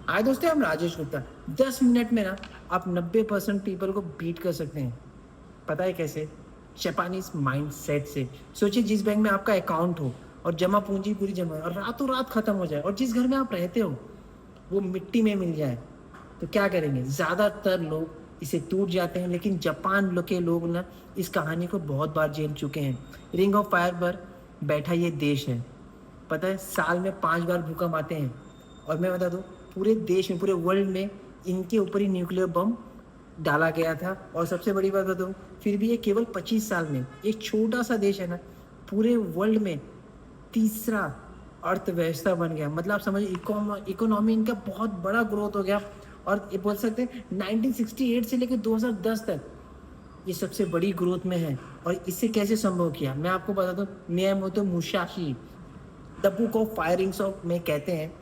आज दोस्तों हम राजेश गुप्ता 10 मिनट में ना आप 90% पीपल को बीट कर सकते हैं। पता है कैसे? जापानीज माइंड सेट से। सोचिए जिस बैंक में आपका अकाउंट हो और जमा पूंजी पूरी जमा है और रातों रात खत्म हो जाए, और जिस घर में आप रहते हो वो मिट्टी में मिल जाए, तो क्या करेंगे? ज्यादातर लोग इसे टूट जाते हैं, लेकिन जापान के लोग ना इस कहानी को बहुत बार झेल चुके हैं। रिंग ऑफ फायर पर बैठा ये देश है। पता है, साल में 5 बार भूकंप आते हैं, और मैं बता दूं, पूरे देश में, पूरे वर्ल्ड में इनके ऊपर ही न्यूक्लियर बम डाला गया था। और सबसे बड़ी बात बताऊं, फिर भी ये केवल 25 साल में, एक छोटा सा देश है ना, पूरे वर्ल्ड में तीसरा अर्थव्यवस्था बन गया। मतलब आप समझिए, इकोनॉमी इनका बहुत बड़ा ग्रोथ हो गया। और ये बोल सकते हैं 1968 से लेकर 2010 तक ये सबसे बड़ी ग्रोथ में है। और इससे कैसे संभव किया, मैं आपको बता दूं। Miyamoto Musashi the book of firings of में कहते हैं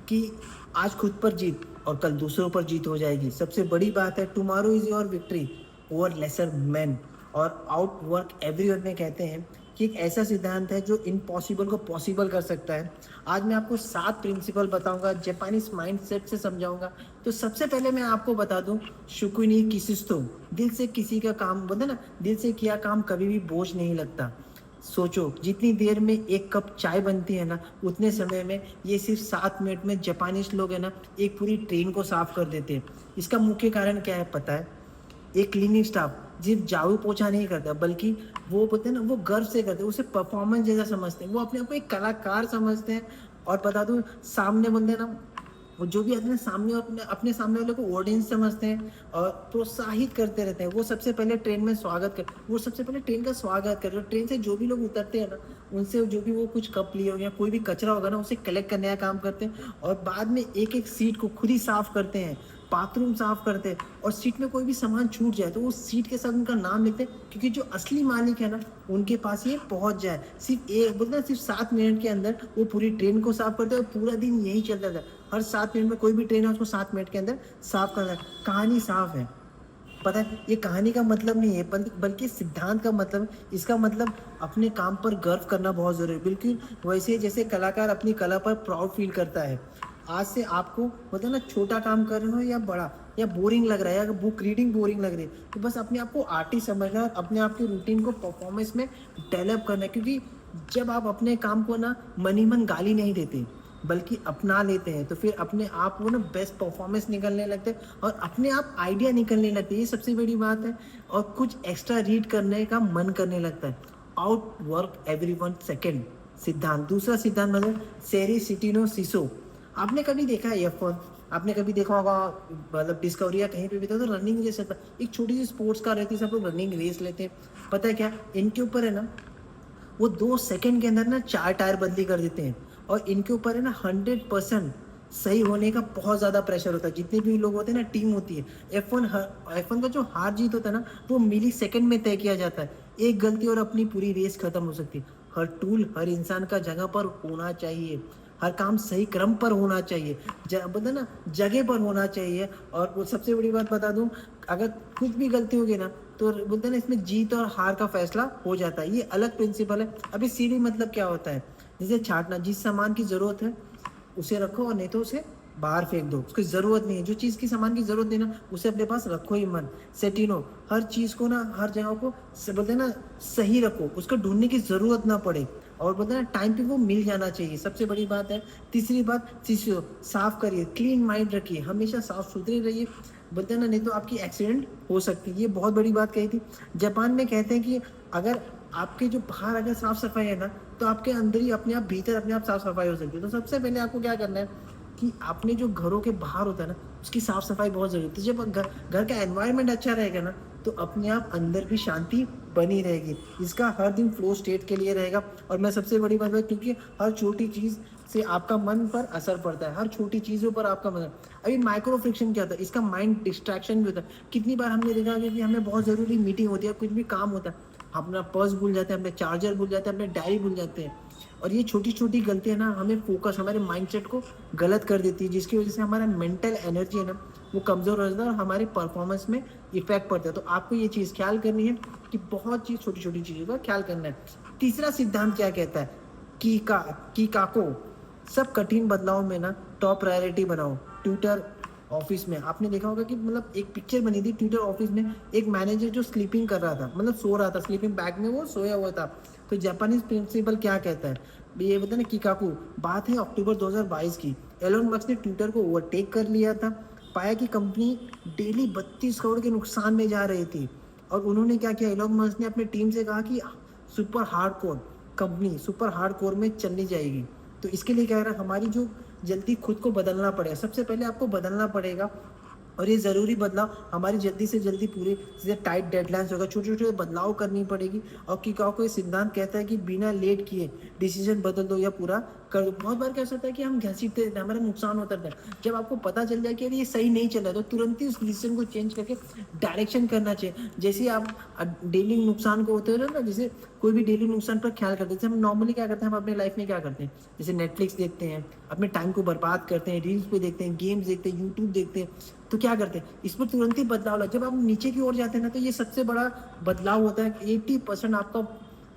कि आज खुद पर जीत और कल दूसरों पर जीत हो जाएगी। सबसे बड़ी बात है, tomorrow is your victory over lesser man. और आउट वर्क एवरीवन में कहते हैं कि एक ऐसा सिद्धांत है जो इम्पॉसिबल को पॉसिबल कर सकता है। आज मैं आपको 7 प्रिंसिपल बताऊंगा, जापानीज माइंडसेट से समझाऊंगा। तो सबसे पहले मैं आपको बता दूं, शुकुनी किसिस्तो, दिल से किसी का काम, बोलते ना, दिल से किया काम कभी भी बोझ नहीं लगता। सोचो, जितनी देर में एक कप चाय बनती है ना, उतने समय में ये सिर्फ 7 मिनट में जापानीज लोग है ना एक पूरी ट्रेन को साफ कर देते हैं। इसका मुख्य कारण क्या है पता है? एक क्लीनिंग स्टाफ सिर्फ झाड़ू पोछा नहीं करता, बल्कि वो बोलते हैं ना, वो गर्व से करते हैं, उसे परफॉर्मेंस जैसा समझते हैं, वो अपने आप को एक कलाकार समझते हैं। और बता दूं, सामने बोलते हैं ना, वो जो भी अपने सामने, अपने अपने सामने वाले को ऑडियंस समझते हैं और प्रोत्साहित करते रहते हैं। वो सबसे पहले ट्रेन में स्वागत कर, वो सबसे पहले ट्रेन का स्वागत कर, ट्रेन से जो भी लोग उतरते हैं ना, उनसे जो भी वो कुछ कप लिए हो या कोई भी कचरा होगा ना, उसे कलेक्ट करने का काम करते हैं। और बाद में एक एक सीट को खुद ही साफ करते हैं, बाथरूम साफ करते हैं। और सीट में कोई भी सामान छूट जाए तो वो सीट के साथ उनका नाम लिखते हैं, क्योंकि जो असली मालिक है ना, उनके पास ये पहुंच जाए। सिर्फ एक बोलते हैं, सिर्फ 7 मिनट के अंदर वो पूरी ट्रेन को साफ करते हैं, और पूरा दिन यही चलता था। हर 7 मिनट में कोई भी ट्रेन है, उसको 7 मिनट के अंदर साफ करना है। कहानी साफ है। पता है, ये कहानी का मतलब नहीं है, बल्कि सिद्धांत का मतलब। इसका मतलब अपने काम पर गर्व करना बहुत जरूरी है, बिल्कुल वैसे जैसे कलाकार अपनी कला पर प्राउड फील करता है। आज से आपको मतलब ना, छोटा काम कर रहे हो या बड़ा, या बोरिंग लग रहा है, अगर बुक रीडिंग बोरिंग लग रही है, तो बस अपने आप को आर्टिस्ट समझना है और अपने आप के रूटीन को परफॉर्मेंस में डेवलप करना है। क्योंकि जब आप अपने काम को ना मनी मन गाली नहीं देते, बल्कि अपना लेते हैं, तो फिर अपने आप वो ना बेस्ट परफॉर्मेंस निकलने लगते हैं और अपने आप आइडिया निकलने लगते हैं। ये सबसे बड़ी बात है। और कुछ एक्स्ट्रा रीड करने का मन करने लगता है। Out work every one second सिद्धांत। दूसरा सिद्धांत मतलब सेरी सिटिनो सिसो। आपने कभी देखा है F1? आपने कभी देखा होगा, मतलब डिस्कवरी या कहीं पे भी था, तो रनिंग रेस रहता है, एक छोटी सी स्पोर्ट्स कार रहती है, सब लोग रनिंग रेस लेते हैं। पता है क्या इनके ऊपर है ना, वो 2 सेकंड के अंदर ना 4 टायर बदली कर देते हैं। और इनके ऊपर है ना 100% सही होने का बहुत ज़्यादा प्रेशर होता है। जितने भी लोग होते हैं ना, टीम होती है, F1 का जो हार जीत होता है ना, वो मिली सेकंड में तय किया जाता है। एक गलती और अपनी पूरी रेस खत्म हो सकती है। हर टूल, हर इंसान का जगह पर होना चाहिए, हर काम सही क्रम पर होना चाहिए, बोलते ना, जगह पर होना चाहिए। और वो सबसे बड़ी बात बता दूं, अगर कुछ भी गलती होगी ना, तो बोलते हैं ना, इसमें जीत और हार का फैसला हो जाता है। ये अलग प्रिंसिपल है। अभी सीढ़ी मतलब क्या होता है? जैसे छाटना, जिस सामान की जरूरत है उसे रखो, और नहीं तो उसे बाहर फेंक दो, उसकी जरूरत नहीं है। जो चीज़ की सामान की जरूरत नहीं ना, उसे अपने पास रखो ही मन। सेटिनो, हर चीज़ को ना, हर जगह को बोलते हैं ना, सही रखो, उसको ढूंढने की जरूरत ना पड़े। और बोलते हैं ना, टाइम पे वो मिल जाना चाहिए, सबसे बड़ी बात है। तीसरी बात, शिशु साफ करिए, क्लीन माइंड रखिए, हमेशा साफ सुथरे रहिए। बोलते हैं ना, नहीं तो आपकी एक्सीडेंट हो सकती है। ये बहुत बड़ी बात कही थी। जापान में कहते हैं कि अगर आपके जो बाहर अगर साफ सफाई है ना, तो आपके अंदर ही अपने आप, भीतर अपने आप साफ सफाई हो सकती है। तो सबसे पहले आपको क्या करना है कि आपने जो घरों के बाहर होता है ना, उसकी साफ सफाई बहुत जरूरी है। तो जब घर का एनवायरनमेंट अच्छा रहेगा ना, तो अपने आप अंदर भी शांति बनी रहेगी। इसका हर दिन फ्लो स्टेट के लिए रहेगा। और मैं सबसे बड़ी बात है, क्योंकि हर छोटी चीज़ से आपका मन पर असर पड़ता है, हर छोटी चीज़ों पर आपका मन। अभी माइक्रो फ्रिक्शन क्या होता है? इसका माइंड डिस्ट्रैक्शन भी होता है। कितनी बार हमने देखा कि हमें बहुत ज़रूरी मीटिंग होती है, कुछ भी काम होता है, अपना पर्स भूल जाते हैं, अपने चार्जर भूल जाते हैं, अपने डायरी भूल जाते हैं। और ये छोटी छोटी गलतियां ना हमें फोकस, हमारे माइंडसेट को गलत कर देती है, जिसकी वजह से हमारा मेंटल एनर्जी है ना, वो कमज़ोर हो जाता है और हमारे परफॉर्मेंस में इफेक्ट पड़ता है। तो आपको ये चीज़ ख्याल करनी है कि बहुत चीज़, छोटी छोटी चीज़ों का ख्याल करना है। तीसरा सिद्धांत क्या कहता है? की काको, सब कठिन बदलाव में ना टॉप प्रायोरिटी बनाओ। ट्विटर ऑफिस में आपने देखा होगा कि मतलब एक पिक्चर बनी थी ट्विटर ऑफिस में, एक मैनेजर जो स्लीपिंग कर रहा था, मतलब सो रहा था, स्लीपिंग बैग में वो सोया हुआ था। तो जापानीज प्रिंसिपल क्या कहता है, ये बता ना किकाकू, बात है अक्टूबर 2022 की। एलोन मस्क ने ट्विटर को ओवरटेक कर लिया था, पाया कि कंपनी डेली 32 करोड़ के नुकसान में जा रही थी। और उन्होंने क्या किया, एलोन मस्क ने अपनी टीम से कहा कि super hardcore company super hardcore में चलनी जाएगी। तो इसके लिए क्या है, हमारी जो जल्दी खुद को बदलना पड़ेगा, सबसे पहले आपको बदलना पड़ेगा। और ये ज़रूरी बदलाव हमारी जल्दी से जल्दी पूरे जैसे टाइट डेडलाइंस होगा, छोटे छोटे बदलाव करनी पड़ेगी। और किकाओ को ये सिद्धांत कहता है कि बिना लेट किए डिसीजन बदल दो या पूरा कर दो। बहुत बार क्या होता है कि हम घसीटते रहते हैं, हमारा नुकसान होता रहता है। जब आपको पता चल जाए कि अरे ये सही नहीं चल रहा है, तो तुरंत ही उस डिसीजन को चेंज करके डायरेक्शन करना चाहिए। जैसे आप डेली नुकसान को होते रहे ना, जैसे कोई भी डेली नुकसान पर ख्याल करते हैं, जैसे हम नॉर्मली क्या करते हैं, हम अपने लाइफ में क्या करते हैं, जैसे नेटफ्लिक्स देखते हैं, अपने टाइम को बर्बाद करते हैं, रील्स पे देखते हैं, गेम्स देखते हैं, यूट्यूब देखते हैं। तो क्या करते हैं, इस पर तुरंत ही बदलाव लाओ। जब आप नीचे की ओर जाते हैं ना, तो ये सबसे बड़ा बदलाव होता है कि 80% आपका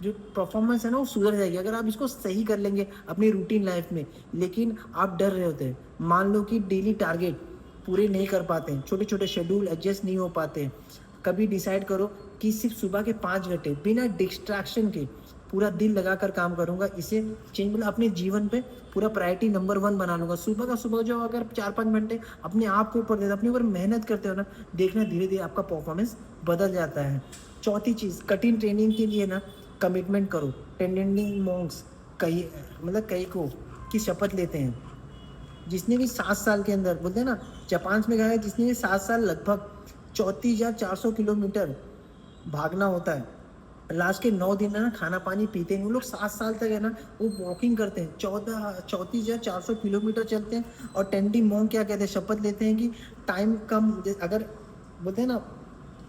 जो परफॉर्मेंस है ना वो सुधर जाएगी, अगर आप इसको सही कर लेंगे अपनी रूटीन लाइफ में। लेकिन आप डर रहे होते हैं, मान लो कि डेली टारगेट पूरे नहीं कर पाते हैं, छोटे छोटे शेड्यूल एडजस्ट नहीं हो पाते हैं। कभी डिसाइड करो कि सिर्फ सुबह के 5 घंटे बिना डिस्ट्रैक्शन के पूरा दिल लगाकर काम करूंगा, इसे चेंज मतलब अपने जीवन पे पूरा प्रायोरिटी नंबर 1 बना लूंगा। सुबह का सुबह जो अगर 4-5 घंटे अपने आप के ऊपर देते, अपने ऊपर मेहनत करते हो ना, देखना धीरे धीरे आपका परफॉर्मेंस बदल जाता है। चौथी चीज़, कठिन ट्रेनिंग के लिए ना कमिटमेंट करो। टेंडेंटिंग मॉन्क्स कई को की शपथ लेते हैं, जिसने भी 7 साल के अंदर बोलते हैं ना, जापान में गया है, जिसने भी 7 साल लगभग 34,400 किलोमीटर भागना होता है। लास्ट के 9 दिन है ना खाना पानी पीते हैं वो लोग, 7 साल तक है ना वो वॉकिंग करते हैं, 34,400 किलोमीटर चलते हैं। और टेंडी मोंग क्या कहते हैं, शपथ लेते हैं कि टाइम कम, अगर बोलते हैं ना,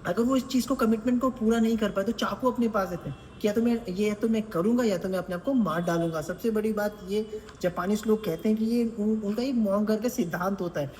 अगर वो इस चीज़ को कमिटमेंट को पूरा नहीं कर पाए तो चाकू अपने पास देते हैं कि या तो मैं ये तो मैं करूँगा या तो मैं अपने आप को मार डालूंगा। सबसे बड़ी बात ये जापानीज लोग कहते हैं कि ये उनका ही मोंग करके सिद्धांत होता है।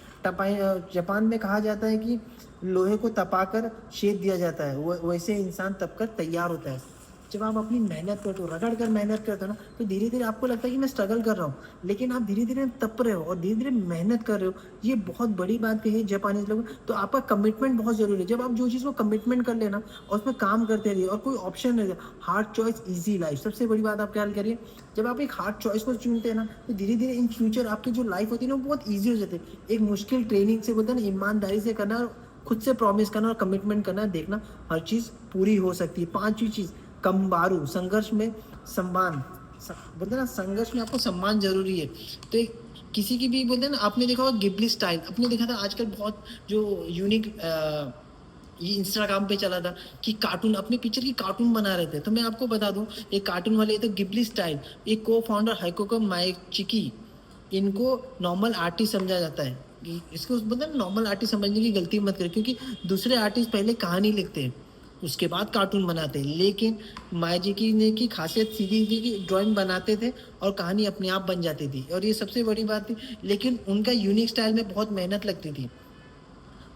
जापान में कहा जाता है कि लोहे को तपाकर शेद दिया जाता है, वैसे इंसान तप कर तैयार होता है। जब आप अपनी मेहनत करते हो, रगड़ कर मेहनत करते हो ना, तो धीरे धीरे आपको लगता है कि मैं स्ट्रगल कर रहा हूँ, लेकिन आप धीरे धीरे तप रहे हो और धीरे धीरे मेहनत कर रहे हो। ये बहुत बड़ी बात कही जापानीज लोग। तो आपका कमिटमेंट बहुत जरूरी है। जब आप जो चीज़ को कमिटमेंट कर लेना और उसमें काम करते रहिए और कोई ऑप्शन नहीं, हार्ड चॉइस ईजी लाइफ, सबसे बड़ी बात आप ख्याल करिए। जब आप एक हार्ड चॉइस को चुनते हैं ना, तो धीरे धीरे इन फ्यूचर आपकी जो लाइफ होती है ना वो बहुत ईजी हो जाती है। एक मुश्किल ट्रेनिंग से बोलते हैं ना, ईमानदारी से करना, खुद से प्रॉमिस करना और कमिटमेंट करना, देखना हर चीज़ पूरी हो सकती है। पांचवी चीज़, कम्बारू, संघर्ष में सम्मान। बोलते हैं ना, संघर्ष में आपको सम्मान जरूरी है। तो किसी की भी बोलते हैं ना, आपने देखा होगा गिबली स्टाइल, आपने देखा था आजकल बहुत जो यूनिक ये इंस्टाग्राम पे चला था कि कार्टून, अपने पिक्चर की कार्टून बना रहे थे। तो मैं आपको बता दूं, ये कार्टून वाले तो गिबली स्टाइल, एक को फाउंडर हाइकोको माइचिकी, इनको नॉर्मल आर्टिस्ट समझा जाता है। इसको मतलब नॉर्मल आर्टिस्ट समझने की गलती मत करें, क्योंकि दूसरे आर्टिस्ट पहले कहानी लिखते हैं उसके बाद कार्टून बनाते हैं, लेकिन मायाजी ने की खासियत सीधी थी कि ड्राइंग बनाते थे और कहानी अपने आप बन जाती थी, और ये सबसे बड़ी बात थी। लेकिन उनका यूनिक स्टाइल में बहुत मेहनत लगती थी।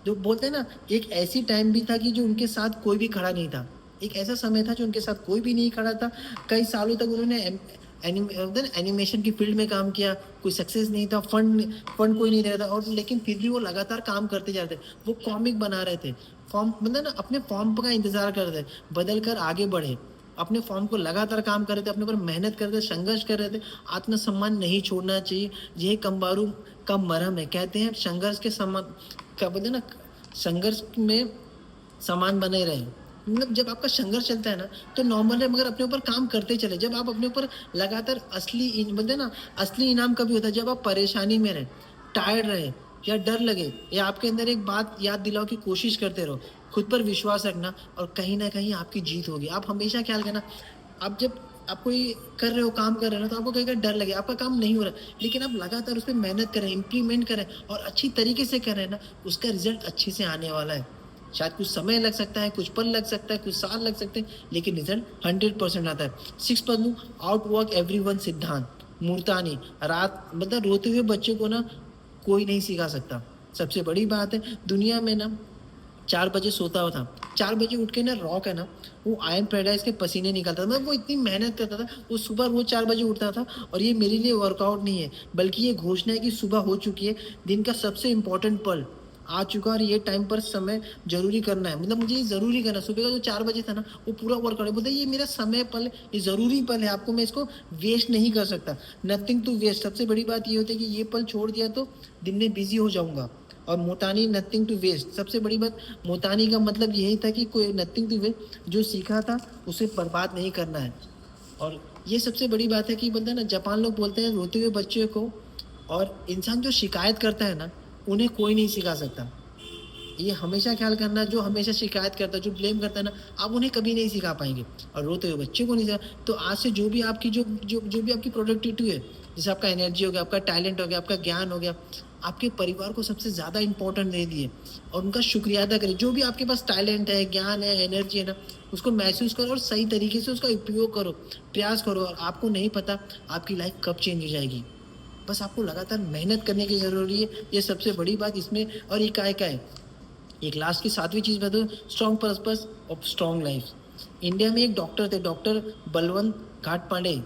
जो बोलते हैं ना, एक ऐसी टाइम भी था कि जो उनके साथ कोई भी खड़ा नहीं था, एक ऐसा समय था जो उनके साथ कोई भी नहीं खड़ा था। कई सालों तक उन्होंने एनिमेशन की फील्ड में काम किया, कोई सक्सेस नहीं था, फंड कोई नहीं दे रहा था, और लेकिन फिर भी वो लगातार काम करते जा रहे थे। वो कॉमिक बना रहे थे, फॉर्म मतलब ना अपने फॉर्म का इंतजार कर रहे थे, बदल कर आगे बढ़े, अपने फॉर्म को लगातार काम कर रहे थे, अपने ऊपर मेहनत कर रहे थे, संघर्ष कर रहे थे। आत्मसम्मान नहीं छोड़ना चाहिए, यह कम्बारू का मरहम है। कहते हैं संघर्ष के सम्मान क्या बोलते हैं ना, संघर्ष में समान बने रहे। मतलब जब आपका संघर्ष चलता है ना तो नॉर्मल है, मगर अपने ऊपर काम करते चले। जब आप अपने ऊपर लगातार बोलते हैं ना, असली इनाम कभी होता है जब आप परेशानी में रहे, टायर्ड रहे या डर लगे, या आपके अंदर एक बात याद दिलाओ कि कोशिश करते रहो, खुद पर विश्वास रखना, और कहीं ना कहीं आपकी जीत होगी। आप हमेशा ख्याल करना, आप जब आप कोई कर रहे हो, काम कर रहे हो ना, तो आपको कहीं डर लगे, आपका काम नहीं हो रहा, लेकिन आप लगातार उस पर मेहनत करें, इम्प्लीमेंट करें और अच्छी तरीके से करें ना, उसका रिजल्ट अच्छे से आने वाला है। शायद कुछ समय लग सकता है, कुछ पल लग सकता है, कुछ साल लग सकते हैं, लेकिन रिजल्ट 100% आता है। 6 आउट वर्क एवरीवन सिद्धांत, मूर्तानी, रात मतलब रोते हुए बच्चे को ना कोई नहीं सिखा सकता। सबसे बड़ी बात है दुनिया में ना 4 बजे सोता हुआ था, 4 बजे उठ के ना रॉक है ना, वो आयन पैराडाइज के पसीने निकालता था, मतलब वो इतनी मेहनत करता था, वो सुबह रोज 4 बजे उठता था। और ये मेरे लिए वर्कआउट नहीं है, बल्कि ये घोषणा है कि सुबह हो चुकी है, दिन का सबसे इम्पोर्टेंट पल आ चुका है, और ये टाइम पर समय जरूरी करना है, मतलब मुझे ये जरूरी करना है। सुबह का जो 4 बजे था ना, वो पूरा वर्कआउट है, बोलते ये मेरा समय पल, ये जरूरी पल है, आपको मैं इसको वेस्ट नहीं कर सकता। नथिंग टू वेस्ट, सबसे बड़ी बात ये होती है कि ये पल छोड़ दिया तो दिन में बिजी हो जाऊंगा। और मोतानी नथिंग टू वेस्ट, सबसे बड़ी बात मोतानी का मतलब यही था कि कोई नथिंग टू वेस्ट, जो सीखा था उसे बर्बाद नहीं करना है। और ये सबसे बड़ी बात है कि बोलते हैं ना, जापान लोग बोलते हैं रोते हुए बच्चे को, और इंसान जो शिकायत करता है ना, उन्हें कोई नहीं सिखा सकता। ये हमेशा ख्याल करना, जो हमेशा शिकायत करता है, जो ब्लेम करता है ना, आप उन्हें कभी नहीं सिखा पाएंगे, और रोते हुए बच्चे को नहीं सिखा। तो आज से जो भी आपकी जो भी आपकी प्रोडक्टिविटी है, जैसे आपका एनर्जी हो गया, आपका टैलेंट हो गया, आपका ज्ञान हो गया, आपके परिवार को सबसे ज़्यादा इंपॉर्टेंट दे दिए, और उनका शुक्रिया अदा करें। जो भी आपके पास टैलेंट है, ज्ञान है, एनर्जी है ना, उसको महसूस करो और सही तरीके से उसका उपयोग करो, प्रयास करो। और आपको नहीं पता आपकी लाइफ कब चेंज हो जाएगी, बस आपको लगातार मेहनत करने की ज़रूरी है, ये सबसे बड़ी बात इसमें। और ये काय का है, एक लास्ट की 7वीं चीज़ बताऊँ, स्ट्रॉन्ग पर्पस और स्ट्रॉन्ग लाइफ। इंडिया में एक डॉक्टर थे, डॉक्टर बलवंत घाटपांडे।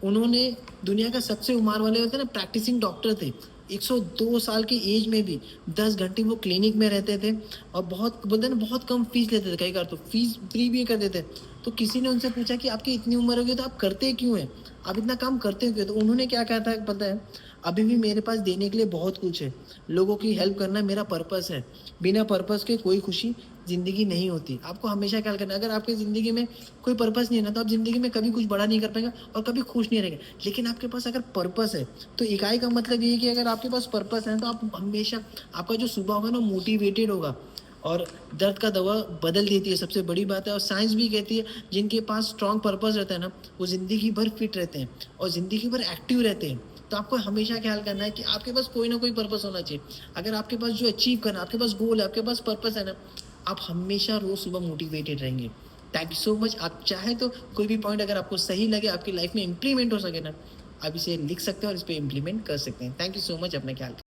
उन्होंने दुनिया का सबसे उम्र वाले होते ना प्रैक्टिसिंग डॉक्टर थे, 102 साल की एज में भी 10 घंटे वो क्लिनिक में रहते थे, और बहुत बोलते ना बहुत कम फीस लेते थे, कई बार तो फीस फ्री भी कर देते। तो किसी ने उनसे पूछा कि आपकी इतनी उम्र हो गई तो आप करते क्यों हैं, आप इतना काम करते क्यों? तो उन्होंने क्या कहा था पता है, अभी भी मेरे पास देने के लिए बहुत कुछ है, लोगों की हेल्प करना मेरा पर्पस है, बिना पर्पस के कोई खुशी ज़िंदगी नहीं होती। आपको हमेशा ख्याल करना है, अगर आपकी ज़िंदगी में कोई पर्पस नहीं है ना, तो आप ज़िंदगी में कभी कुछ बड़ा नहीं कर पाएंगे और कभी खुश नहीं रहेंगे। लेकिन आपके पास अगर पर्पस है, तो इकाई का मतलब ये है कि अगर आपके पास पर्पस है तो आप हमेशा, आपका जो सुबह होगा ना मोटिवेटेड होगा, और दर्द का दवा बदल देती है, सबसे बड़ी बात है। और साइंस भी कहती है जिनके पास स्ट्रॉन्ग पर्पस रहता है ना, वो ज़िंदगी भर फिट रहते हैं और ज़िंदगी भर एक्टिव रहते हैं। तो आपको हमेशा ख्याल करना है कि आपके पास कोई ना कोई पर्पस होना चाहिए। अगर आपके पास जो अचीव करना, आपके पास गोल है, आपके पास पर्पस है ना, आप हमेशा रोज सुबह मोटिवेटेड रहेंगे। Thank you so much. आप चाहे तो कोई भी पॉइंट अगर आपको सही लगे, आपकी लाइफ में इम्प्लीमेंट हो सके ना, आप इसे लिख सकते हैं और इस पर इम्प्लीमेंट कर सकते हैं। थैंक यू सो मच, अपना ख्याल